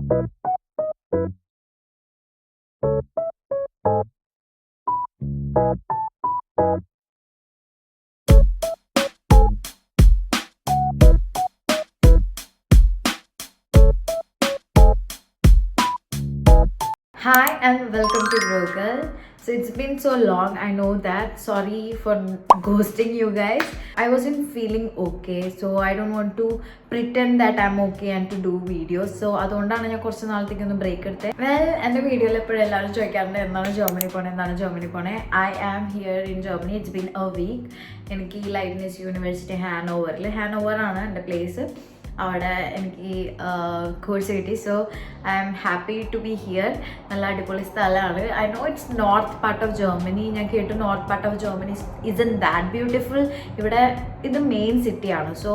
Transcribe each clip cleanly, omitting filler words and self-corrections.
Hi and welcome to Rogal. So it's been so long, I know that. Sorry for ghosting you guys. I wasn't feeling okay, so I don't want to pretend that I'm okay and to do videos. So അതുകൊണ്ടാണ് ഞാൻ കുറച്ച് നാളത്തേക്ക് ഒന്ന് break എടുത്തത്. Well എൻ്റെ വീഡിയോയിൽ എപ്പോഴും എല്ലാവരും ചോദിക്കാറുണ്ട് എന്താണ് ജർമ്മനി പോണേ. I am here in Germany. It's been a week. എനിക്ക് ലൈബ്നിസ് യൂണിവേഴ്സിറ്റി ഹാനോവർ ആണ് എൻ്റെ പ്ലേസ്. അവിടെ എനിക്ക് കോഴ്സ് കിട്ടി. So I am happy to be here. നല്ല അടിപൊളി സ്ഥലമാണ്. I know it's north part of Germany. ഞാൻ കേട്ടു north part of Germany is and that beautiful. ഇവിടെ ഇത് മെയിൻ സിറ്റിയാണ്. സോ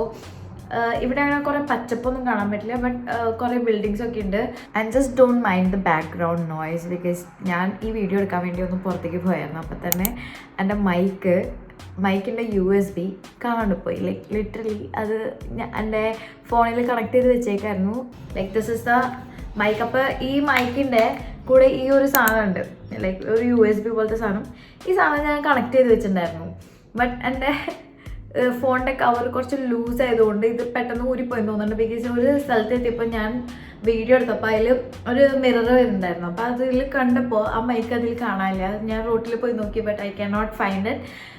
ഇവിടെ അങ്ങനെ കുറേ പച്ചപ്പൊന്നും കാണാൻ പറ്റില്ല, ബട്ട് കുറേ ബിൽഡിങ്സ് ഒക്കെ ഉണ്ട്. And just don't mind the background noise, because ഞാൻ ഈ വീഡിയോ എടുക്കാൻ വേണ്ടി ഒന്ന് പുറത്തേക്ക് പോയായിരുന്നു. അപ്പം തന്നെ എൻ്റെ മൈക്കിൻ്റെ USB കാണാണ്ട് പോയി. ലൈക്ക് ലിറ്ററലി അത് എൻ്റെ ഫോണിൽ കണക്ട് ചെയ്ത് വെച്ചേക്കായിരുന്നു. Like this is the mic. അപ്പോൾ ഈ മൈക്കിൻ്റെ കൂടെ ഈ ഒരു സാധനം ഉണ്ട്, ലൈക്ക് ഒരു USB പോലത്തെ സാധനം. ഈ സാധനം ഞാൻ കണക്ട് ചെയ്ത് വെച്ചിട്ടുണ്ടായിരുന്നു. ബട്ട് എൻ്റെ ഫോണിൻ്റെ കവർ കുറച്ച് ലൂസ് ആയതുകൊണ്ട് ഇത് പെട്ടെന്ന് ഊരിപ്പോയി തോന്നുന്നുണ്ട്. ബിക്കോസ് ഒരു സ്ഥലത്ത് എത്തിയപ്പോൾ ഞാൻ വീഡിയോ എടുത്തപ്പോൾ അതിൽ ഒരു മിറർ വരുന്നുണ്ടായിരുന്നു. അപ്പോൾ അതിൽ കണ്ടപ്പോൾ ആ മൈക്ക് അതിൽ കാണാനില്ല. ഞാൻ റോട്ടിൽ പോയി നോക്കി, but I can not find it.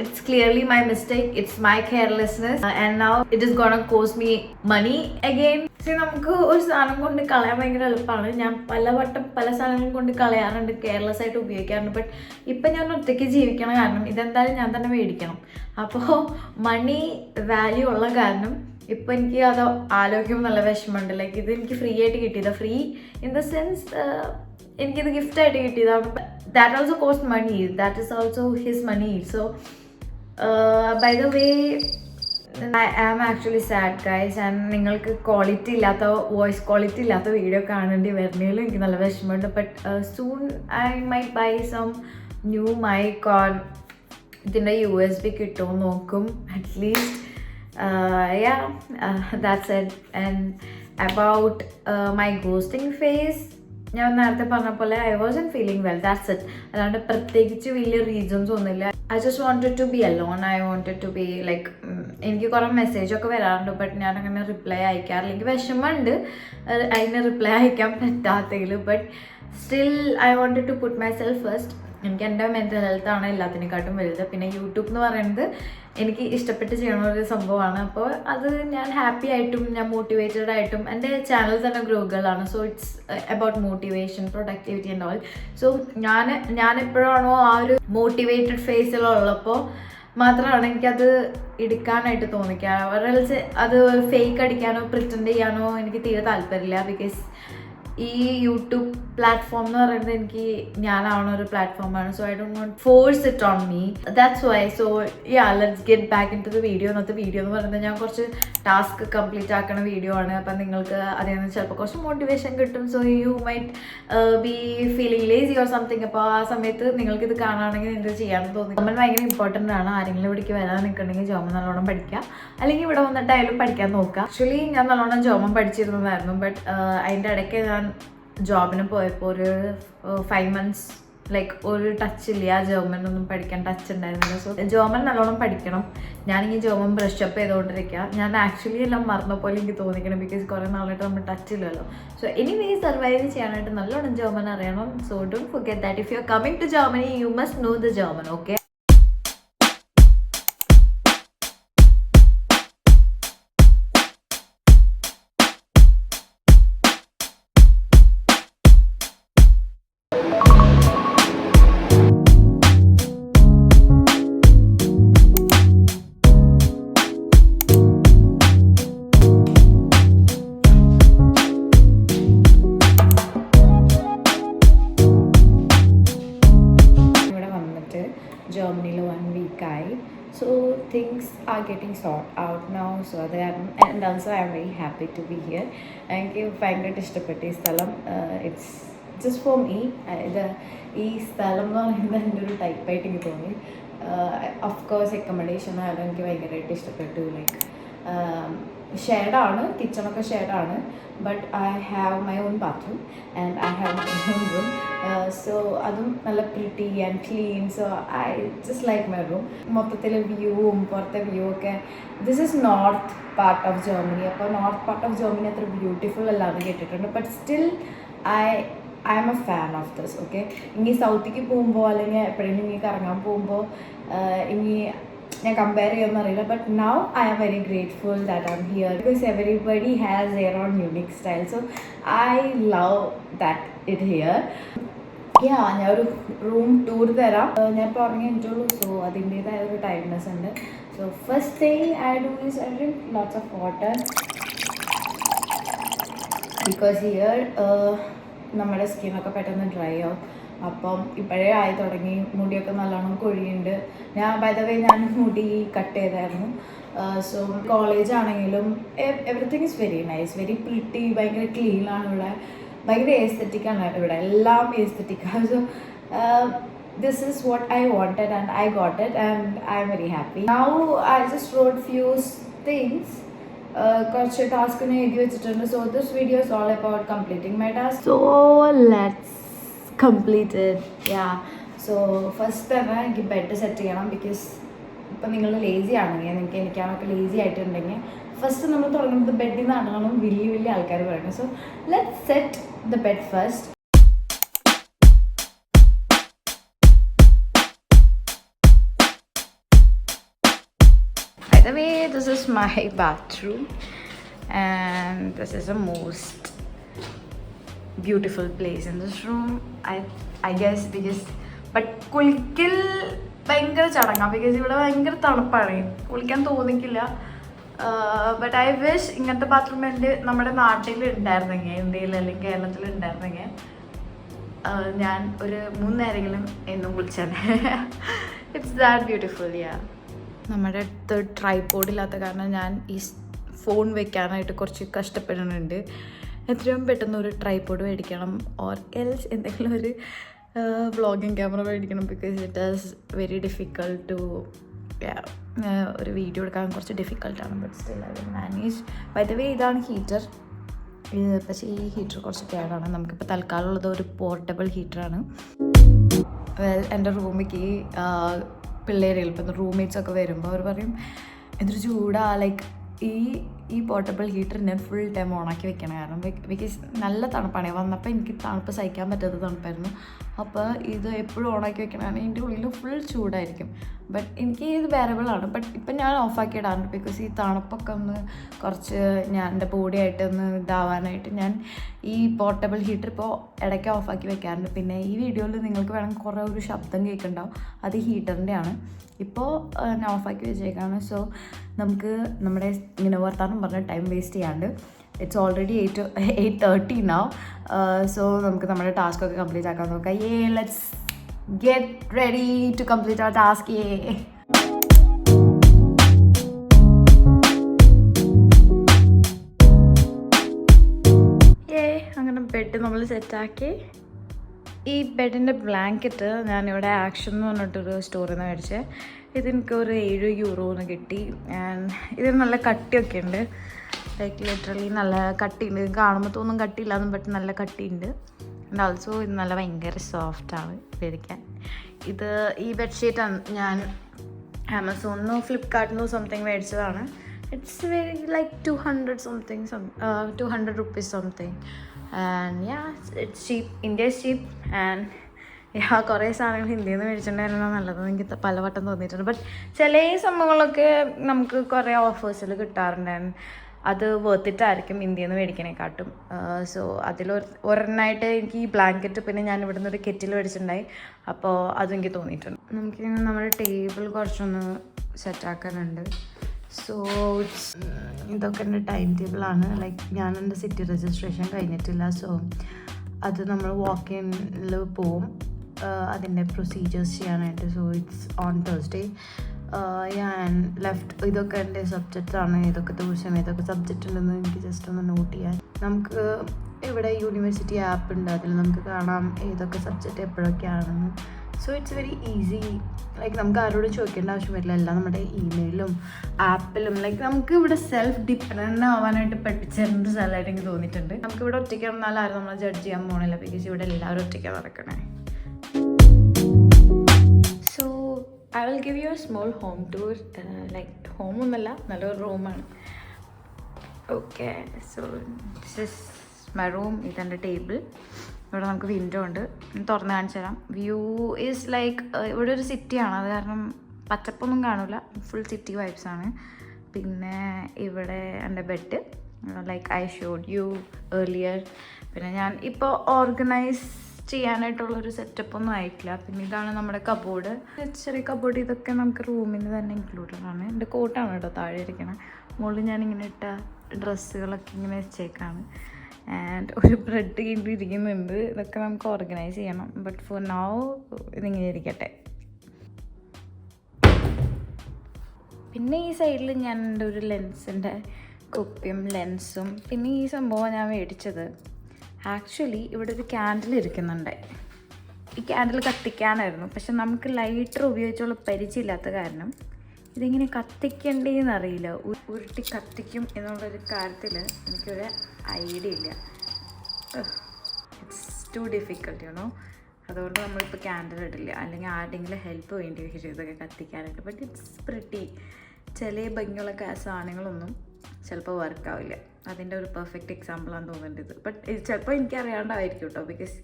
It's clearly my mistake. It's my carelessness, and now it is gonna cost me money again. നമുക്ക് ഒരു സാധനം കൊണ്ട് കളയാൻ ഭയങ്കര എളുപ്പമാണ്. ഞാൻ പല സാധനങ്ങൾ കൊണ്ട് കളയാറുണ്ട്, കെയർലെസ് ആയിട്ട് ഉപയോഗിക്കാറുണ്ട്. ബട്ട് ഇപ്പം ഞാൻ ഒറ്റയ്ക്ക് ജീവിക്കണം, കാരണം ഇതെന്തായാലും ഞാൻ തന്നെ മേടിക്കണം. അപ്പോൾ മണി വാല്യൂ ഉള്ള കാരണം ഇപ്പം എനിക്ക് അത് ആലോചിക്കുമ്പോൾ നല്ല വിഷമമുണ്ട്. ലൈക്ക് ഇത് എനിക്ക് ഫ്രീ ആയിട്ട് കിട്ടിയതാണ്. ഫ്രീ ഇൻ ദ സെൻസ് എനിക്കിത് ഗിഫ്റ്റായിട്ട് കിട്ടിയതാണ്. That also cost money. That is also his money. So by the way I am actually sad guys. And നിങ്ങൾക്ക് വോയിസ് ക്വാളിറ്റി ഇല്ലാത്ത വീഡിയോ കാണേണ്ടി വരുന്നതിലും എനിക്ക് നല്ല വിഷമമുണ്ട്. But soon I might buy some new mic or ഇതിൻ്റെ USB കിട്ടുമോ നോക്കും at least. That's it. And about my ghosting phase, ഞാൻ നേരത്തെ പറഞ്ഞ പോലെ I wasn't feeling well. That's it. അല്ലാണ്ട് പ്രത്യേകിച്ച് വലിയ റീസൺസ് ഒന്നുമില്ല. I just wanted to be alone. I wanted to be like, എനിക്ക് കുറേ മെസ്സേജൊക്കെ വരാറുണ്ട്, ബട്ട് ഞാനങ്ങനെ റിപ്ലൈ അയക്കാറില്ല. എനിക്ക് വിഷമമുണ്ട് അതിന് റിപ്ലൈ അയക്കാൻ പറ്റാത്തതിൽ. But still I wanted to put myself first. എനിക്ക് എൻ്റെ മെൻ്റൽ ഹെൽത്താണ് എല്ലാത്തിനെക്കാട്ടും വലുത്. പിന്നെ യൂട്യൂബ് എന്ന് പറയുന്നത് എനിക്ക് ഇഷ്ടപ്പെട്ട് ചെയ്യണ ഒരു സംഭവമാണ്. അപ്പോൾ അത് ഞാൻ ഹാപ്പി ആയിട്ടും ഞാൻ മോട്ടിവേറ്റഡ് ആയിട്ടും, എൻ്റെ ചാനൽ തന്നെ ഗ്രോകളാണ്. So it's about motivation, productivity and all. So ഞാൻ എപ്പോഴാണോ ആ ഒരു മോട്ടിവേറ്റഡ് ഫേസിലുള്ളപ്പോൾ മാത്രമാണ് എനിക്കത് എടുക്കാനായിട്ട് തോന്നിക്കുക. ഒരാൾസ് അത് ഫേക്ക് അടിക്കാനോ പ്രിറ്റൻഡ് ചെയ്യാനോ എനിക്ക് തീരെ താല്പര്യമില്ല. ബിക്കോസ് ഈ യൂട്യൂബ് പ്ലാറ്റ്ഫോം എന്ന് പറയുന്നത് എനിക്ക് ഞാനാവണ ഒരു പ്ലാറ്റ്ഫോമാണ്. So I don't want force it on me. That's why. So let's get back into the video. ഇന്നത്തെ വീഡിയോ എന്ന് പറയുന്നത് ഞാൻ കുറച്ച് ടാസ്ക് കംപ്ലീറ്റ് ആക്കണ വീഡിയോ ആണ്. അപ്പം നിങ്ങൾക്ക് അതിൽ നിന്ന് ചിലപ്പോൾ കുറച്ച് മോട്ടിവേഷൻ കിട്ടും. So you might be feeling lazy or something. അപ്പോൾ ആ സമയത്ത് നിങ്ങൾക്കിത് കാണുകയാണെങ്കിൽ നിങ്ങൾക്ക് ചെയ്യാമെന്ന് തോന്നി. ജർമ്മൻ ഭയങ്കര ഇമ്പോർട്ടൻ്റ് ആണ്. ആരെങ്കിലും ഇവിടേക്ക് വരാൻ നിൽക്കുന്നുണ്ടെങ്കിൽ ജർമ്മൻ നല്ലോണം പഠിക്കുക, അല്ലെങ്കിൽ ഇവിടെ വന്നിട്ടായാലും പഠിക്കാൻ നോക്കുക. ആക്ച്വലി ഞാൻ നല്ലോണം ജർമ്മൻ പഠിച്ചിരുന്നതായിരുന്നു. ബട്ട് അതിൻ്റെ ഇടയ്ക്ക് ഞാൻ ജോബിന് പോയപ്പോൾ ഒരു 5 months ലൈക്ക് ഒരു ടച്ചില്ല, ജർമ്മനൊന്നും പഠിക്കാൻ ടച്ച് ഉണ്ടായിരുന്നില്ല. സോ ജർമ്മൻ നല്ലോണം പഠിക്കണം. ഞാനിങ്ങനെ ജർമ്മൻ ബ്രഷപ്പ് ചെയ്തുകൊണ്ടിരിക്കുക. ഞാൻ ആക്ച്വലി എല്ലാം മറന്ന പോലെ എനിക്ക് തോന്നിക്കണം, ബിക്കോസ് കുറേ നാളായിട്ട് നമ്മൾ ടച്ചില്ലല്ലോ. സോ എനിവേ സർവൈവ് ചെയ്യാനായിട്ട് നല്ലോണം ജർമ്മൻ അറിയണം. So don't forget that if you are coming to Germany you must know the German. Okay. Germany 1 week ആയി. So things are getting sorted out now. So and also I'm very happy to be here. എനിക്ക് ഭയങ്കരമായിട്ട് ഇഷ്ടപ്പെട്ട ഈ സ്ഥലം. It's just for me. ഈ സ്ഥലം എന്ന് പറയുന്നത് എൻ്റെ ഒരു ടൈപ്പായിട്ട് എനിക്ക് തോന്നി. ഓഫ് കോഴ്സ് അക്കോമഡേഷൻ ആയാലും എനിക്ക് ഭയങ്കരമായിട്ട് ഇഷ്ടപ്പെട്ടു. ലൈക്ക് ഷെയർഡാണ്, കിച്ചണൊക്കെ ഷെയർഡാണ്, but I have my own bathroom and I have my own room. So അതും നല്ല pretty and clean. So I just like my room. മൊത്തത്തിലെ വ്യൂവും പുറത്തെ വ്യൂ ഒക്കെ. This is north part of Germany. അപ്പോൾ നോർത്ത് പാർട്ട് ഓഫ് ജർമ്മനി അത്ര beautiful അല്ലാന്ന് കേട്ടിട്ടുണ്ട്, but still I am a fan of this. Okay, ഇനി സൗത്തേക്ക് പോകുമ്പോൾ അല്ലെങ്കിൽ എപ്പോഴെങ്കിലും ഇനി കറങ്ങാൻ പോകുമ്പോൾ ഇനി ഞാൻ കമ്പയർ ചെയ്യുമെന്ന് അറിയില്ല, but now I am very grateful that I am here because everybody has their own unique style. So I love that it here. ഞാൻ ഒരു റൂം ടൂർ തരാം. ഞാൻ ഇപ്പോൾ ഉറങ്ങി എനിക്കുള്ളൂ, സോ അതിൻ്റേതായ ഒരു ടൈംനെസ് ഉണ്ട്. So first thing I do is I drink lots of water because here നമ്മുടെ സ്കിന്നൊക്കെ പെട്ടെന്ന് ഡ്രൈ ആവും. അപ്പം ഇപ്പോഴേ ആയി തുടങ്ങി, മുടിയൊക്കെ നല്ലോണം കൊഴിയുന്നുണ്ട്. ബൈ ദ വേ ഞാൻ മുടി കട്ട് ചെയ്തായിരുന്നു. സോ കോളേജ് ആണെങ്കിലും everything is very nice, very pretty, ഭയങ്കര ക്ലീനാണ് ഇവിടെ, ഭയങ്കര എസ്തെറ്റിക്കാണ് ഇവിടെ, എല്ലാം എസ്തെറ്റിക്കാണ്. So this is what I wanted and I got it and I'm very happy. Now I just wrote few things. കുറച്ച് ടാസ്കിന് എഴുതി വെച്ചിട്ടുണ്ട്. So this video is all about completing my task. So let's complete it. Yeah, so first തന്നെ എനിക്ക് bed set ചെയ്യണം. Because ഇപ്പം നിങ്ങൾ lazy ആണെങ്കിൽ, നിങ്ങൾക്ക് എനിക്കാണൊക്കെ ലേസി ആയിട്ടുണ്ടെങ്കിൽ ഫസ്റ്റ് നമ്മൾ തുടങ്ങുന്നത് ബെഡിൽ നിന്നാണ് വലിയ വലിയ ആൾക്കാർ പറയുന്നത്. So let's set the bed first. By the way, this is my bathroom and this is the most beautiful place in this room. I guess because but കുളിക്കൽ ഭയങ്കര ചടങ്ങാണ്. ബിക്കോസ് ഇവിടെ ഭയങ്കര തണുപ്പാണ്, കുളിക്കാൻ തോന്നിക്കില്ല. ബട്ട് ഐ വിഷ് ഇങ്ങനത്തെ bathroom നമ്മുടെ നാട്ടിൽ ഉണ്ടായിരുന്നെങ്കിൽ, ഇന്ത്യയിൽ അല്ലെങ്കിൽ കേരളത്തിൽ ഉണ്ടായിരുന്നെങ്കിൽ ഞാൻ ഒരു 3 നേരമെങ്കിലും എന്നും കുളിച്ചാണ്. It's that beautiful. യാ, നമ്മുടെ അടുത്ത് ട്രൈപോഡില്ലാത്ത കാരണം ഞാൻ ഈ ഫോൺ വെക്കാനായിട്ട് കുറച്ച് കഷ്ടപ്പെടുന്നുണ്ട്. എത്രയും പെട്ടെന്ന് ഒരു ട്രൈപോഡ് മേടിക്കണം, ഓർ എൽസ് എന്തെങ്കിലും ഒരു വ്ളോഗിങ് ക്യാമറ മേടിക്കണം. Because it is very difficult to ഒരു വീഡിയോ എടുക്കാൻ കുറച്ച് ഡിഫിക്കൽട്ടാണ്. But still I will manage. By the way, ഇതാണ് ഹീറ്റർ. പക്ഷേ ഈ ഹീറ്റർ കുറച്ച് കേടാണ്. നമുക്കിപ്പോൾ തൽക്കാലം ഉള്ളത് ഒരു പോർട്ടബിൾ ഹീറ്ററാണ്. എൻ്റെ റൂമിലേക്ക് പിള്ളേരിൽ ഇപ്പം റൂംമേറ്റ്സ് ഒക്കെ വരുമ്പോൾ അവർ പറയും എന്തൊരു ചൂടാ, ലൈക്ക് ഈ പോർട്ടബിൾ ഹീറ്റർ ഞാൻ ഫുൾ ടൈം ഓണാക്കി വെക്കണം. കാരണം ബിക്കോസ് നല്ല തണുപ്പാണ്. വന്നപ്പോൾ എനിക്ക് തണുപ്പ് സഹിക്കാൻ പറ്റാത്ത തണുപ്പായിരുന്നു. അപ്പോൾ ഇത് എപ്പോഴും ഓണാക്കി വെക്കണം. എൻ്റെ ഉള്ളിൽ ഫുൾ ചൂടായിരിക്കും. ബട്ട് എനിക്ക് ഇത് വേറബിളാണ്. ബട്ട് ഇപ്പം ഞാൻ ഓഫാക്കി ഇടാറുണ്ട്. ബിക്കോസ് ഈ തണുപ്പൊക്കെ ഒന്ന് കുറച്ച് ഞാൻ എൻ്റെ ബോഡിയായിട്ട് ഒന്ന് ഇതാവാനായിട്ട് ഞാൻ ഈ പോർട്ടബിൾ ഹീറ്റർ ഇപ്പോൾ ഇടയ്ക്ക് ഓഫാക്കി വെക്കാറുണ്ട്. പിന്നെ ഈ വീഡിയോയിൽ നിങ്ങൾക്ക് വേണമെങ്കിൽ കുറേ ഒരു ശബ്ദം കേൾക്കുന്നുണ്ടാവും, അത് ഹീറ്ററിൻ്റെ ആണ്. ഇപ്പോൾ ഞാൻ ഓഫാക്കി വെച്ചേക്കാണ്. സോ നമുക്ക് നമ്മുടെ ഇങ്ങനെ വർത്താനം പറഞ്ഞ ടൈം വേസ്റ്റ് ചെയ്യാണ്ട്, ഇറ്റ്സ് ഓൾറെഡി 8:30 നൗ. സോ നമുക്ക് നമ്മുടെ ടാസ്കൊക്കെ കംപ്ലീറ്റ് ആക്കാൻ നോക്കാം. Let's get ready to complete our task. അങ്ങനെ ബെഡ് നമ്മൾ സെറ്റാക്കി. ഈ ബെഡിൻ്റെ ബ്ലാങ്കറ്റ് ഞാനിവിടെ ആക്ഷൻ എന്ന് പറഞ്ഞിട്ടൊരു സ്റ്റോറിൽ നിന്ന് മേടിച്ചത്. ഇതെനിക്കൊരു 7 യൂറോന്ന് കിട്ടി. ആൻഡ് ഇതിന് നല്ല കട്ടിയൊക്കെ ഉണ്ട്, ലൈക്ക് ലിറ്ററലി നല്ല കട്ടിയുണ്ട്. കാണുമ്പോൾ തോന്നും കട്ടിയില്ലാന്നും, ബട്ട് നല്ല കട്ടിയുണ്ട്. ആൻഡ് ഓൾസോ ഇത് നല്ല ഭയങ്കര സോഫ്റ്റാണ് ധരിക്കാൻ. ഈ ബെഡ്ഷീറ്റാണ് ഞാൻ ആമസോണിന്നോ ഫ്ലിപ്കാർട്ടിന്നോ സംതിങ് മേടിച്ചതാണ്. It's very like 200 rupees something. And it's cheap. India is cheap. And കുറേ സാധനങ്ങൾ ഇന്ത്യയിൽ നിന്ന് മേടിച്ചിട്ടുണ്ടായിരുന്ന നല്ലതെന്ന് എനിക്ക് പലവട്ടം തോന്നിയിട്ടുണ്ട്. ബട്ട് ചില സംഭവങ്ങളൊക്കെ നമുക്ക് കുറേ ഓഫേഴ്സിൽ കിട്ടാറുണ്ടായിരുന്നു. അത് വേർത്തിട്ടായിരിക്കും ഇന്ത്യയിൽ നിന്ന് മേടിക്കണേക്കാട്ടും. സോ ഒരെണ്ണമായിട്ട് എനിക്ക് ഈ ബ്ലാങ്കറ്റ്, പിന്നെ ഞാൻ ഇവിടെ നിന്ന് ഒരു കെറ്റിൽ മേടിച്ചിട്ടുണ്ടായി. അപ്പോൾ അതും എനിക്ക് തോന്നിയിട്ടുണ്ട്. നമുക്കിങ്ങനെ നമ്മുടെ ടേബിൾ കുറച്ചൊന്ന് സെറ്റാക്കാനുണ്ട്. സോ ഇതൊക്കെ എൻ്റെ ടൈം ടേബിളാണ്. ലൈക്ക് ഞാൻ എൻ്റെ സിറ്റി രജിസ്ട്രേഷൻ കഴിഞ്ഞിട്ടില്ല. സോ അത് നമ്മൾ വാക്കിനിൽ പോവും അതിൻ്റെ പ്രൊസീജിയേഴ്സ് ചെയ്യാനായിട്ട്. So it's on Thursday. ഞാൻ ലെഫ്റ്റ് ഇതൊക്കെ എൻ്റെ സബ്ജക്റ്റാണ്. ഏതൊക്കെ ദിവസം ഏതൊക്കെ സബ്ജക്റ്റ് ഉണ്ടെന്ന് എനിക്ക് ജസ്റ്റ് ഒന്ന് നോട്ട് ചെയ്യാൻ. നമുക്ക് ഇവിടെ യൂണിവേഴ്സിറ്റി ആപ്പ് ഉണ്ട്, അതിൽ നമുക്ക് കാണാം ഏതൊക്കെ സബ്ജക്റ്റ് എപ്പോഴൊക്കെയാണെന്ന്. So it's very easy. Like നമുക്ക് ആരോടും ചോദിക്കേണ്ട ആവശ്യം വരില്ല. എല്ലാം നമ്മുടെ ഇമെയിലും ആപ്പിലും. ലൈക്ക് നമുക്ക് ഇവിടെ സെൽഫ് ഡിപ്പെൻഡൻ്റ് ആവാനായിട്ട് പഠിച്ചെന്ത് സ്ഥലമായിട്ട് എനിക്ക് തോന്നിയിട്ടുണ്ട്. നമുക്ക് ഇവിടെ ഒറ്റയ്ക്ക് വന്നാൽ ആരും നമ്മളെ ജഡ്ജ് ചെയ്യാൻ പോകണില്ല. ബിക്കോസ് ഇവിടെ എല്ലാവരും ഒറ്റയ്ക്കാണ് നടക്കണേ. So I will give you A small home tour. Like home ഒന്നല്ല, നല്ലൊരു റൂമാണ്. Okay, so this is my room. ഇതെൻ്റെ ടേബിൾ. ഇവിടെ നമുക്ക് വിൻഡോ ഉണ്ട്. തുറന്ന് കാണിച്ചു തരാം. വ്യൂ ഈസ് ലൈക്ക് ഇവിടെ ഒരു സിറ്റിയാണ്. അത് കാരണം പച്ചപ്പൊന്നും കാണില്ല, ഫുൾ സിറ്റി വൈബ്സ് ആണ്. പിന്നെ ഇവിടെ എൻ്റെ bed, like I showed you earlier. പിന്നെ ഞാൻ ഇപ്പോൾ ഓർഗനൈസ് ചെയ്യാനായിട്ടുള്ളൊരു സെറ്റപ്പൊന്നും ആയിട്ടില്ല. പിന്നെ ഇതാണ് നമ്മുടെ കബോർഡ്, ചെറിയ കബോർഡ്. ഇതൊക്കെ നമുക്ക് റൂമിൽ തന്നെ ഇൻക്ലൂഡഡ് ആണ്. എൻ്റെ കോട്ടാണ് കേട്ടോ താഴെ ഇരിക്കണം. മുകളിൽ ഞാനിങ്ങനെ ഇട്ട ഡ്രസ്സുകളൊക്കെ ഇങ്ങനെ വെച്ചേക്കാണ്. ആൻഡ് ഒരു ബ്രെഡ് ഇരിക്കുന്നുണ്ട്. ഇതൊക്കെ നമുക്ക് ഓർഗനൈസ് ചെയ്യണം. ബട്ട് ഫോർ നൗ ഇതിങ്ങനെ ഇരിക്കട്ടെ. പിന്നെ ഈ സൈഡിൽ ഞാൻ എൻ്റെ ഒരു ലെൻസിൻ്റെ കുപ്പിയും ലെൻസും. പിന്നെ ഈ സംഭവം ഞാൻ മേടിച്ചത് ആക്ച്വലി ഇവിടെ ഒരു ക്യാൻഡിൽ ഇരിക്കുന്നുണ്ട്. ഈ ക്യാൻഡിൽ കത്തിക്കാനായിരുന്നു. പക്ഷെ നമുക്ക് ലൈറ്റർ ഉപയോഗിച്ചുള്ള പരിചയമില്ലാത്ത കാരണം ഇതിങ്ങനെ കത്തിക്കേണ്ടതെന്ന് അറിയില്ല. ഉരുട്ടി കത്തിക്കും എന്നുള്ളൊരു കാര്യത്തിൽ എനിക്കൊരു ഐഡിയ ഇല്ല. It's too difficult you know. അതുകൊണ്ട് നമ്മളിപ്പോൾ ക്യാൻഡിൽ ഇടില്ല. അല്ലെങ്കിൽ ആരുടെയെങ്കിലും ഹെൽപ്പ് വേണ്ടി വരും ഇതൊക്കെ കത്തിക്കാനായിട്ട്. But it's pretty. ചില ഭംഗിയുള്ള സാധനങ്ങളൊന്നും ചിലപ്പോൾ വർക്കാവില്ല. അതിൻ്റെ ഒരു പെർഫെക്റ്റ് എക്സാമ്പിളാണ് തോന്നുന്നത്. ബട്ട് ഇത് ചിലപ്പോൾ എനിക്ക് അറിയാണ്ടായിരിക്കും കേട്ടോ. ബിക്കോസ്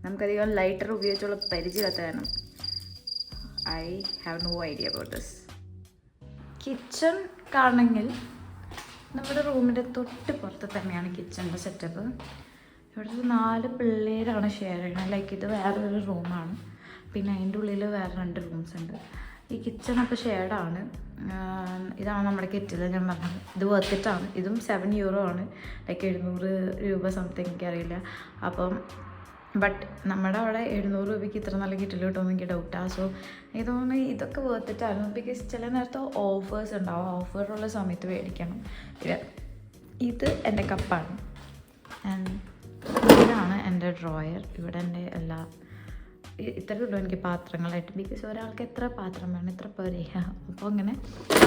നമുക്കധികം ലൈറ്റർ ഉപയോഗിച്ചുള്ള പരിചയമില്ലാത്ത കാരണം I have no idea about this. Kitchen കാണണമെങ്കിൽ നമ്മുടെ റൂമിൻ്റെ തൊട്ട് പുറത്ത് തന്നെയാണ് കിച്ചണിൻ്റെ സെറ്റപ്പ്. ഇവിടെ 4 പിള്ളേരാണ് ഷെയർ ചെയ്യുന്നത്. ലൈക്ക് ഇത് വേറൊരു റൂമാണ്. പിന്നെ അതിൻ്റെ ഉള്ളിൽ വേറെ 2 റൂംസ് ഉണ്ട്. ഈ കിച്ചണൊക്കെ ഷെയർഡാണ്. ഇതാണ് നമ്മുടെ കിറ്റിൽ ഞാൻ പറഞ്ഞത്. ഇത് വർത്തിട്ടാണ്. ഇതും €7 ആണ്. ലൈക്ക് 700 രൂപ സംതിങ്, എനിക്കറിയില്ല. അപ്പം ബട്ട് നമ്മുടെ അവിടെ 700 രൂപയ്ക്ക് ഇത്ര നല്ല കിറ്റിൽ കിട്ടുമെന്ന് എനിക്ക് ഡൗട്ടാണ്. സോ എനിക്ക് തോന്നുന്നു ഇതൊക്കെ വർത്തിട്ടായിരുന്നു. ബിക്കോസ് ചില നേരത്തെ ഓഫേഴ്സ് ഉണ്ടാവും. ഓഫറുള്ള സമയത്ത് മേടിക്കണം. ഇത് എൻ്റെ കപ്പാണ്. ആൻഡ് ഇതാണ് എൻ്റെ ഡ്രോയർ. ഇവിടെ എൻ്റെ ഇത്രയേ ഉള്ളൂ എനിക്ക് പാത്രങ്ങളായിട്ട്. ബിക്കോസ് ഒരാൾക്ക് എത്ര പാത്രം വേണം, എത്ര പേര്. അപ്പോൾ അങ്ങനെ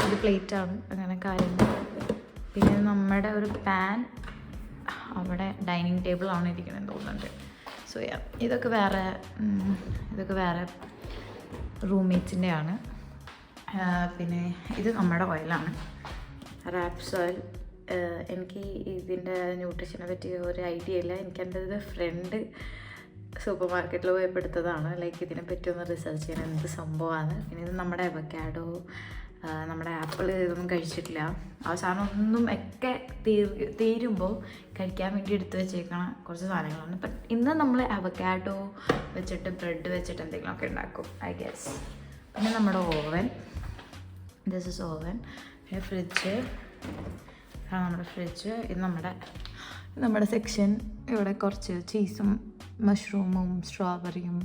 ഇത് പ്ലേറ്റാണ്, അങ്ങനെ കാര്യങ്ങൾ. പിന്നെ നമ്മുടെ ഒരു പാൻ അവിടെ ഡൈനിങ് ടേബിളാണ് ഇരിക്കണമെന്ന് തോന്നുന്നുണ്ട്. സോ ഇതൊക്കെ വേറെ റൂംമേറ്റ്സിൻ്റെ ആണ്. പിന്നെ ഇത് നമ്മുടെ ഓയിലാണ്, റാപ്സ് ഓയിൽ. എനിക്ക് ഇതിൻ്റെ ന്യൂട്രീഷനെ പറ്റി ഒരു ഐഡിയ ഇല്ല. എനിക്ക് എൻ്റെ ഒരു ഫ്രണ്ട് സൂപ്പർ മാർക്കറ്റിൽ പോയപ്പോൾ എടുത്തതാണ്. ലൈക്ക് ഇതിനെപ്പറ്റി ഒന്ന് റിസർച്ച് ചെയ്യാൻ എന്ത് സംഭവമാണ്. പിന്നെ ഇത് നമ്മുടെ അവക്കാഡോ, നമ്മുടെ ആപ്പിൾ, ഇതൊന്നും കഴിച്ചിട്ടില്ല. അവസാനം ഒന്നും ഒക്കെ തീരുമ്പോൾ കഴിക്കാൻ വേണ്ടി എടുത്ത് വെച്ചേക്കണം കുറച്ച് സാധനങ്ങളാണ്. ബട്ട് ഇന്ന് നമ്മൾ അവക്കാഡോ വെച്ചിട്ട് ബ്രെഡ് വെച്ചിട്ട് എന്തെങ്കിലുമൊക്കെ ഉണ്ടാക്കും ഐ ഗെസ്. പിന്നെ നമ്മുടെ ഓവൻ, ദിസ് ഇസ് ഓവൻ. പിന്നെ ഫ്രിഡ്ജ്, നമ്മുടെ ഫ്രിഡ്ജ്. ഇത് നമ്മുടെ സെക്ഷൻ. ഇവിടെ കുറച്ച് ചീസും മഷ്റൂമും സ്ട്രോബെറിയും,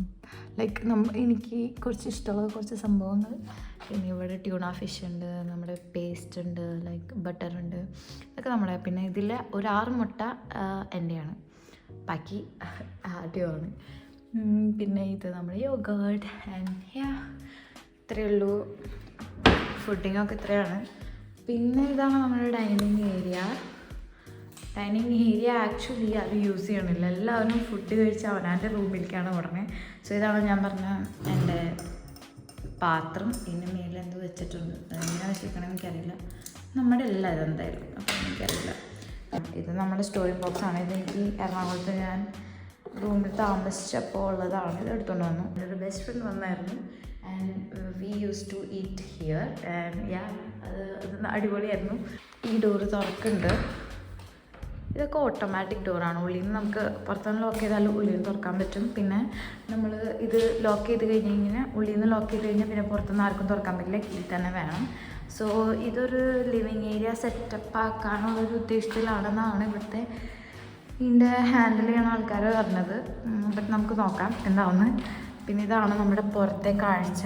ലൈക്ക് എനിക്ക് കുറച്ച് ഇഷ്ടമുള്ള കുറച്ച് സംഭവങ്ങൾ. പിന്നെ ഇവിടെ ട്യൂണ ഫിഷ് ഉണ്ട്, നമ്മുടെ പേസ്റ്റ് ഉണ്ട്, ലൈക്ക് ബട്ടർ ഉണ്ട്, ഇതൊക്കെ നമ്മുടെ. പിന്നെ ഇതിൽ ഒരു 6 മുട്ട എൻ്റെയാണ്, ബാക്കി ആദ്യമാണ്. പിന്നെ ഇത് നമ്മുടെ യോഗേർട്ട്. ആൻഡ് ഇത്രയേ ഉള്ളൂ. ഫുഡിങ്ങൊക്കെ ഇത്രയാണ്. പിന്നെ ഇതാണ് നമ്മുടെ ഡൈനിങ് ഏരിയ. ആക്ച്വലി അത് യൂസ് ചെയ്യണില്ല. എല്ലാവരും ഫുഡ് കഴിച്ച് അവനാൻ്റെ റൂമിലേക്കാണ് ഉടനെ. സോ ഇതാണ് ഞാൻ പറഞ്ഞ എൻ്റെ പാത്രം. ഇതിൻ്റെ മേലിൽ എന്തോ വെച്ചിട്ടുണ്ട്, എങ്ങനെ വെച്ചിരിക്കണമെന്ന് എനിക്കറിയില്ല. നമ്മുടെ അല്ല ഇതെന്തായാലും, അപ്പം എനിക്കറിയില്ല. ഇത് നമ്മുടെ സ്റ്റോറേജ് ബോക്സാണ്. ഇതെനിക്ക് എറണാകുളത്ത് ഞാൻ റൂമിൽ താമസിച്ചപ്പോൾ ഉള്ളതാണ്. ഇത് എടുത്തുകൊണ്ട് വന്നു. എൻ്റെ ഒരു ബെസ്റ്റ് ഫ്രണ്ട് വന്നായിരുന്നു. And we use to eat here. And അത് അടിപൊളിയായിരുന്നു. ഈ ഡോറ് തുറക്കുന്നുണ്ട്. ഇതൊക്കെ ഓട്ടോമാറ്റിക് ഡോറാണ്. ഉള്ളിൽ നിന്ന് നമുക്ക് പുറത്തുനിന്ന് ലോക്ക് ചെയ്താലും ഉള്ളിൽ നിന്ന് തുറക്കാൻ പറ്റും. പിന്നെ നമ്മൾ ഇത് ലോക്ക് ചെയ്ത് കഴിഞ്ഞ് കഴിഞ്ഞാൽ, ഉള്ളിൽ നിന്ന് ലോക്ക് ചെയ്ത് കഴിഞ്ഞാൽ പിന്നെ പുറത്തുനിന്ന് ആർക്കും തുറക്കാൻ പറ്റില്ല, കീഴിൽ തന്നെ വേണം. സോ ഇതൊരു ലിവിങ് ഏരിയ സെറ്റപ്പ് ആക്കാനുള്ളൊരു ഉദ്ദേശത്തിലാണെന്നാണ് ഇവിടുത്തെ ഇതിൻ്റെ ഹാൻഡിൽ ചെയ്യുന്ന ആൾക്കാർ പറഞ്ഞത്. ബട്ട് നമുക്ക് നോക്കാം എന്താവുന്നു. പിന്നെ ഇതാണ് നമ്മുടെ പുറത്തെ കാഴ്ച.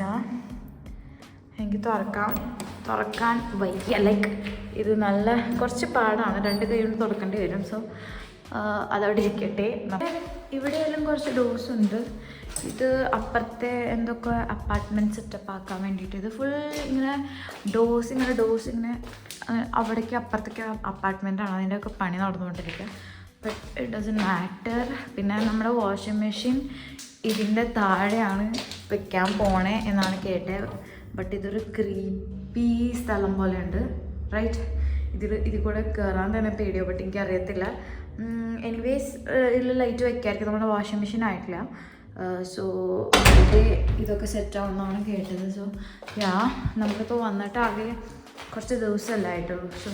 എനിക്ക് തുറക്കാൻ വയ്യ. ലൈക്ക് ഇത് നല്ല കുറച്ച് പാടാണ്, 2 കൈ കൊണ്ട് തുറക്കേണ്ടി വരും. സോ അതവിടെ ഇരിക്കട്ടെ. ഇവിടെയെല്ലാം കുറച്ച് ഡോസ് ഉണ്ട്. ഇത് അപ്പുറത്തെ എന്തൊക്കെ അപ്പാർട്ട്മെൻറ്റ് സെറ്റപ്പ് ആക്കാൻ വേണ്ടിയിട്ട് ഇത് ഫുൾ ഇങ്ങനെ ഡോസ് ഇങ്ങനെ അവിടേക്ക് അപ്പുറത്തേക്ക് അപ്പാർട്ട്മെൻറ്റാണ്, അതിൻ്റെയൊക്കെ പണി നടന്നുകൊണ്ടിരിക്കുക. But it doesn't matter. പിന്നെ നമ്മുടെ വാഷിംഗ് മെഷീൻ ഇതിൻ്റെ താഴെയാണ് വെക്കാൻ പോണേ എന്നാണ് കേട്ടത്. ബട്ട് ഇതൊരു ക്രീപ്പി സ്ഥലം പോലെ ഉണ്ട്, റൈറ്റ്? ഇതിൽ കൂടെ കയറാൻ തന്നെ പേടിയോ, ബട്ട് എനിക്കറിയത്തില്ല. എനിവേസ് ഇതിൽ ലൈറ്റ് വയ്ക്കായിരിക്കും, നമ്മുടെ വാഷിംഗ് മെഷീൻ ആയിട്ടില്ല. സോ ഇതൊക്കെ സെറ്റാവുന്നതാണ് കേട്ടത്. സോ നമ്മളിപ്പോൾ വന്നിട്ട് ആകെ കുറച്ച് ദിവസമല്ല ആയിട്ടുള്ളൂ. സോ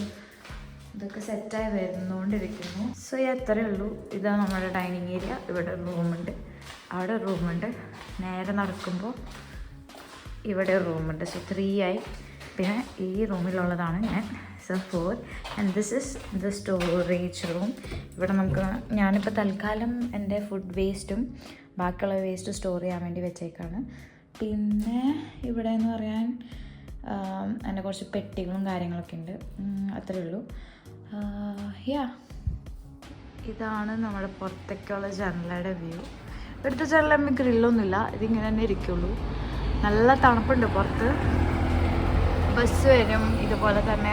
ഇതൊക്കെ സെറ്റായി വരുന്നുകൊണ്ടിരിക്കുന്നു. സോ അത്രയേ ഉള്ളൂ. ഇതാണ് നമ്മുടെ ഡൈനിങ് ഏരിയ. ഇവിടെ റൂമുണ്ട്, അവിടെ റൂമുണ്ട്, നേരെ നടക്കുമ്പോൾ ഇവിടെ റൂമുണ്ട്. സോ 3 ആയി. പിന്നെ ഈ റൂമിലുള്ളതാണ് ഞാൻ. So 4 and this is the storage room. ഇവിടെ ഞാനിപ്പോൾ തൽക്കാലം എൻ്റെ ഫുഡ് വേസ്റ്റും ബാക്കിയുള്ള വേസ്റ്റ് സ്റ്റോർ ചെയ്യാൻ വേണ്ടി വെച്ചേക്കാണ്. പിന്നെ ഇവിടെ എന്ന് പറയാൻ എൻ്റെ കുറച്ച് പെട്ടികളും കാര്യങ്ങളൊക്കെ ഉണ്ട്. അത്രയേ ഉള്ളൂ. ഇതാണ് നമ്മുടെ പുറത്തേക്കുള്ള ജനലയുടെ വ്യൂ. ഇവിടുത്തെ ജനലമ്മ ഗ്രില്ലൊന്നുമില്ല, ഇതിങ്ങനെ തന്നെ ഇരിക്കുള്ളൂ. നല്ല തണുപ്പുണ്ട് പുറത്ത്. ബസ് വരും. ഇതുപോലെ തന്നെ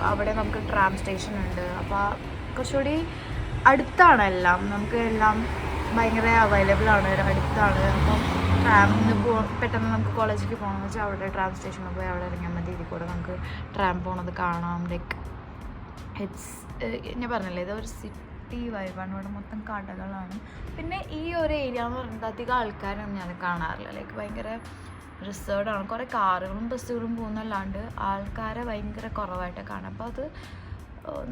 അവിടെ നമുക്ക് ട്രാം സ്റ്റേഷൻ ഉണ്ട്. അപ്പോൾ കുറച്ചുകൂടി അടുത്താണ് എല്ലാം, നമുക്ക് എല്ലാം ഭയങ്കര അവൈലബിൾ ആണ്, അടുത്താണ്. അപ്പം ട്രാമിന് പെട്ടെന്ന് നമുക്ക് കോളേജിലേക്ക് പോകണമെന്ന് വെച്ചാൽ അവിടെ ട്രാം സ്റ്റേഷനിൽ പോയി അവിടെ ഇറങ്ങിയാൽ മതി. ഇതിൽ കൂടെ നമുക്ക് ട്രാം പോകണത് കാണാം. ലൈക്ക് ഞാൻ പറഞ്ഞില്ലേ, ഇതൊരു സിറ്റി വൈബാണ്. ഇവിടെ മൊത്തം കടകളാണ്. പിന്നെ ഈ ഒരു ഏരിയ എന്ന് പറയുന്നത് അധികം ആൾക്കാരൊന്നും ഞാൻ കാണാറില്ല. ലൈക്ക് ഭയങ്കര റിസർവ്ഡ് ആണ്. കുറേ കാറുകളും ബസ്സുകളും പോകുന്നല്ലാണ്ട് ആൾക്കാരെ ഭയങ്കര കുറവായിട്ട് കാണാം. അപ്പോൾ അത്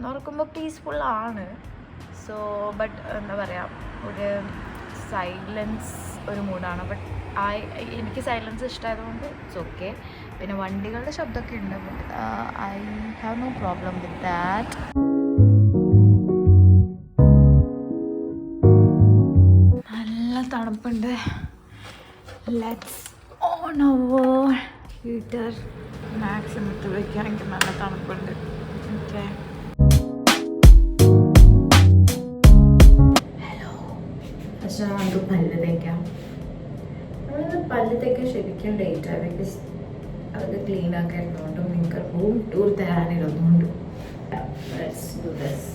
നോക്കുമ്പോൾ പീസ്ഫുള്ളാണ്. സോ ബട്ട് എന്താ പറയുക, ഒരു സൈലൻസ് ഒരു മൂഡാണ്. ബട്ട് എനിക്ക് സൈലൻസ് ഇഷ്ടമായതുകൊണ്ട് ഇറ്റ്സ് ഓക്കെ. പിന്നെ വണ്ടികളുടെ ശബ്ദമൊക്കെ ഉണ്ട്, but I have no problem with that. നല്ല തണുപ്പുണ്ട്. Let's on our heater. Maximum ഇട്ട് വയ്ക്കുകയാണെങ്കിൽ നല്ല തണുപ്പുണ്ട്. ഓക്കെ, പക്ഷേ നമുക്ക് പല്ല് തേക്കാം. നമ്മളിത് പല്ല് തേക്കാൻ ശരിക്കും ഡേറ്റാണ്. ബിക്കോസ് അതൊക്കെ ക്ലീൻ ആക്കായിരുന്നുകൊണ്ടും നിങ്ങൾക്ക് റൂം ടൂർ തരാനിരുന്നുകൊണ്ടും let's do this.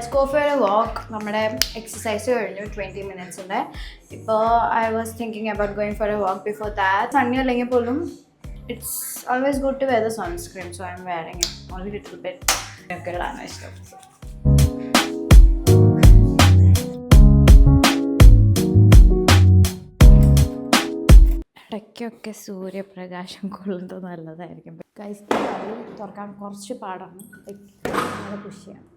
let's go for a walk. നമ്മുടെ എക്സസൈസ് കഴിഞ്ഞു 20 മിനിറ്റ്സിൻ്റെ. ഇപ്പോൾ I was thinking about going for a walk before that. Sunny അല്ലെങ്കിൽ പോലും it's always good to wear the sunscreen, so I'm wearing it only a little bit. ഒക്കെ ഇടാനാണ് ഇഷ്ടം. ഇടയ്ക്കൊക്കെ സൂര്യപ്രകാശം കൊള്ളുന്നത് നല്ലതായിരിക്കും. ഗൈസ് തുറക്കാൻ കുറച്ച് പാടാണ്, നല്ല പുഷിയാണ്.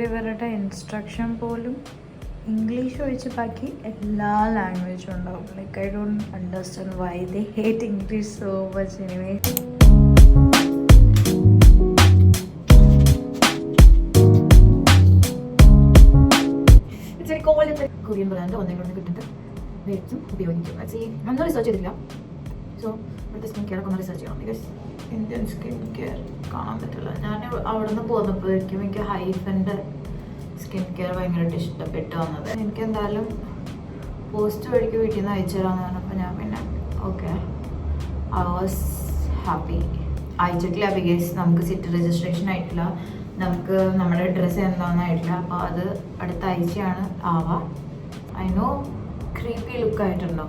ഇവരുടെ ഇൻസ്ട്രക്ഷൻ പോലും ഇംഗ്ലീഷ് ഒഴിച്ച് ബാക്കി എല്ലാ ലാംഗ്വേജും ഉണ്ടാവും. Like I don't understand why they hate English so much. Anyway Korean brand ഒന്നെങ്കിലും കിട്ടുന്നത് മേടിച്ചും ഉപയോഗിക്കും. ഒന്നും റിസർച്ച് ചെയ്തില്ല. സോ ഇവിടുത്തെ സ്കിൻ കെയർ ഒക്കെ ഒന്ന് റിസർച്ച് ചെയ്യണം. ബിക്കോസ് ഇന്ത്യൻ സ്കിൻ കെയർ കാണാൻ പറ്റില്ല. ഞാൻ അവിടെ നിന്ന് പോന്നപ്പോഴേക്കും എനിക്ക് ഹൈഫൻ്റെ സ്കിൻ കെയർ ഭയങ്കരമായിട്ട് ഇഷ്ടപ്പെട്ട് വന്നത്. എനിക്ക് എന്തായാലും പോസ്റ്റ് വഴിക്ക് വീട്ടിൽ നിന്ന് അയച്ചു തരാമെന്ന് പറഞ്ഞപ്പോൾ ഞാൻ പിന്നെ ഓക്കെ ഐ വാസ് ഹാപ്പി. അയച്ചിട്ടില്ല ബിക്കോസ് നമുക്ക് സിറ്റി രജിസ്ട്രേഷൻ ആയിട്ടില്ല, നമുക്ക് നമ്മുടെ അഡ്രസ്സ് എന്താണെന്നായിട്ടില്ല. അപ്പോൾ അത് അടുത്ത ആഴ്ചയാണ് ആവാം. ഐ നോ ക്രീപ്പി ലുക്കായിട്ടുണ്ടോ,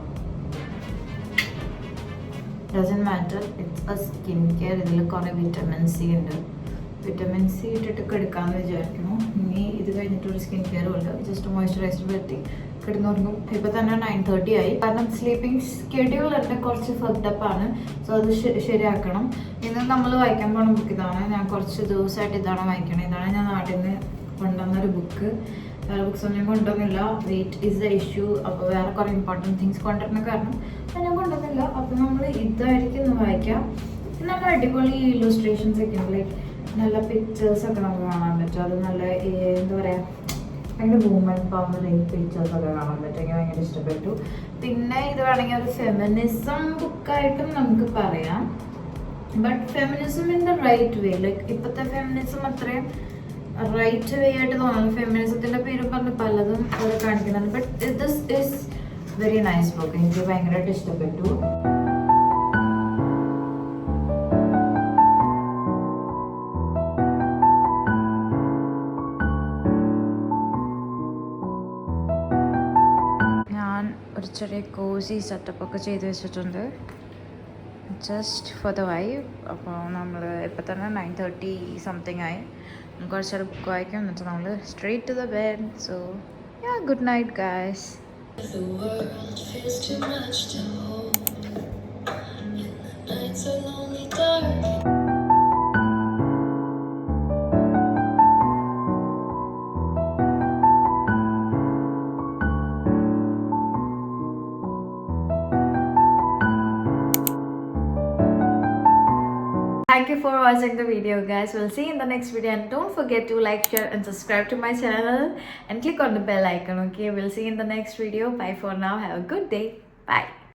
doesn't matter, it's a skin care. ഇതിൽ കുറേ വിറ്റമിൻ സി ഉണ്ട്. വിറ്റമിൻ സി ഇട്ടിട്ട് കിടക്കാമെന്ന് വിചാരിക്കുന്നു. ഇനി ഇത് കഴിഞ്ഞിട്ടൊരു സ്കിൻ കെയറും ഇല്ല, ജസ്റ്റ് മോയ്സ്ചറൈസർ പറ്റി കിടന്നുറങ്ങും. ഇപ്പോൾ തന്നെ 9:30 ആയി. കാരണം സ്ലീപ്പിംഗ് സ്കെഡ്യൂൾ എൻ്റെ കുറച്ച് ഫക്ഡപ്പാണ്. സോ അത് ശരിയാക്കണം. ഇന്ന് നമ്മൾ വായിക്കാൻ പോകുന്ന ബുക്ക് ഇതാണ്. ഞാൻ കുറച്ച് ദിവസമായിട്ട് ഇതാണ് വായിക്കണം. ഇതാണ് ഞാൻ നാട്ടിൽ നിന്ന് കൊണ്ടുവന്നൊരു ബുക്ക്. വേറെ ബുക്സ് ഒന്നും ഞാൻ കൊണ്ടുവന്നില്ല. Weight is the issue. അപ്പോൾ വേറെ കുറേ ഇമ്പോർട്ടൻറ്റ് തിങ്സ് കൊണ്ടുവരുന്ന കാരണം ഞാൻ കൊണ്ടുവന്നില്ല. അപ്പോൾ നമ്മൾ ഇതായിരിക്കും ഇന്ന് വായിക്കാം. നല്ല അടിപൊളി ഇല്ലുസ്ട്രേഷൻസ് ഒക്കെ ഉണ്ട്. ലൈക്ക് നല്ല പിക്ചേഴ്സൊക്കെ നമുക്ക് കാണാൻ പറ്റും. അത് നല്ല എന്താ പറയുക, ഭയങ്കര വുമൺ പവർ പിക്ചേഴ്സൊക്കെ കാണാൻ പറ്റും. എനിക്ക് ഭയങ്കര ഇഷ്ടപ്പെട്ടു. പിന്നെ ഇത് വേണമെങ്കിൽ ഒരു ഫെമിനിസം ബുക്കായിട്ടും നമുക്ക് പറയാം. But feminism in the right way. Like ഇപ്പോഴത്തെ ഫെമിനിസം അത്രയും റൈറ്റ് വേ ആയിട്ട് തോന്നുന്നു. ഫെമിനിസത്തിൻ്റെ പേര് പറഞ്ഞ് പലതും അവർ കാണിക്കുന്നുണ്ട്. But this is very nice book. എനിക്ക് ഭയങ്കരമായിട്ട് ഇഷ്ടപ്പെട്ടു. ഞാൻ ഒരു ചെറിയ കോസി സെറ്റപ്പൊക്കെ ചെയ്ത് വെച്ചിട്ടുണ്ട്, ജസ്റ്റ് ഫോർ ദ വൈബ്. അപ്പോൾ നമ്മൾ ഇപ്പം തന്നെ 9:30 സംതിങ് ആയി. കുറച്ചൊരു ബുക്ക് വായിക്കും, എന്നിട്ട് നമ്മൾ straight to the bed. So yeah, good night guys. The world feels too much to hold, and the nights are lonely dark. thank you for watching the video, guys. We'll see you in the next video, and don't forget to like, share and subscribe to my channel and click on the bell icon. Okay, we'll see you in the next video. Bye for now. Have a good day. Bye.